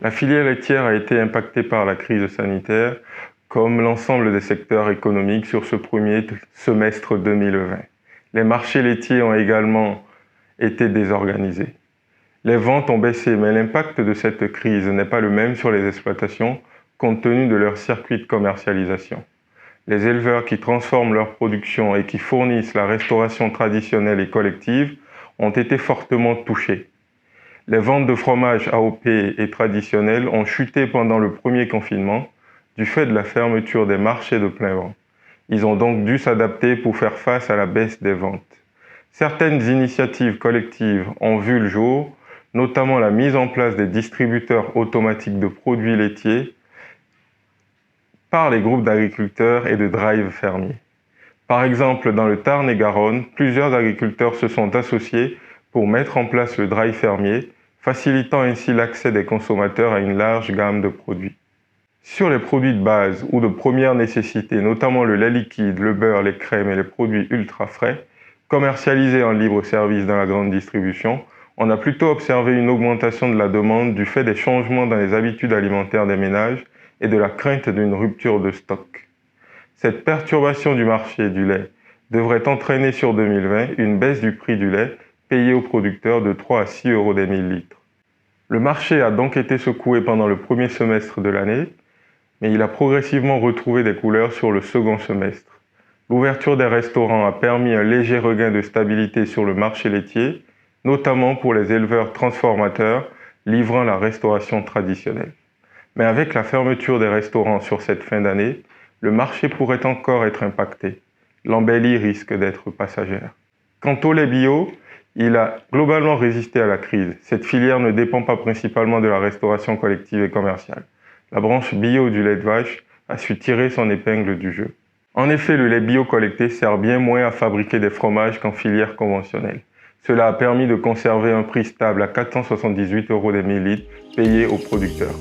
La filière laitière a été impactée par la crise sanitaire, comme l'ensemble des secteurs économiques sur ce premier semestre 2020. Les marchés laitiers ont également été désorganisés. Les ventes ont baissé, mais l'impact de cette crise n'est pas le même sur les exploitations, compte tenu de leur circuit de commercialisation. Les éleveurs qui transforment leur production et qui fournissent la restauration traditionnelle et collective ont été fortement touchés. Les ventes de fromage AOP et traditionnels ont chuté pendant le premier confinement du fait de la fermeture des marchés de plein vent. Ils ont donc dû s'adapter pour faire face à la baisse des ventes. Certaines initiatives collectives ont vu le jour, notamment la mise en place des distributeurs automatiques de produits laitiers par les groupes d'agriculteurs et de drive fermiers. Par exemple, dans le Tarn-et-Garonne, plusieurs agriculteurs se sont associés pour mettre en place le drive fermier, facilitant ainsi l'accès des consommateurs à une large gamme de produits. Sur les produits de base ou de première nécessité, notamment le lait liquide, le beurre, les crèmes et les produits ultra frais, commercialisés en libre service dans la grande distribution, on a plutôt observé une augmentation de la demande du fait des changements dans les habitudes alimentaires des ménages et de la crainte d'une rupture de stock. Cette perturbation du marché du lait devrait entraîner sur 2020 une baisse du prix du lait payé aux producteurs de 3 à 6 euros des 1000 litres. Le marché a donc été secoué pendant le premier semestre de l'année, mais il a progressivement retrouvé des couleurs sur le second semestre. L'ouverture des restaurants a permis un léger regain de stabilité sur le marché laitier, notamment pour les éleveurs transformateurs livrant la restauration traditionnelle. Mais avec la fermeture des restaurants sur cette fin d'année, le marché pourrait encore être impacté. L'embellie risque d'être passagère. Quant au lait bio, il a globalement résisté à la crise. Cette filière ne dépend pas principalement de la restauration collective et commerciale. La branche bio du lait de vache a su tirer son épingle du jeu. En effet, le lait bio collecté sert bien moins à fabriquer des fromages qu'en filière conventionnelle. Cela a permis de conserver un prix stable à 478 euros des 1000 litres payés aux producteurs.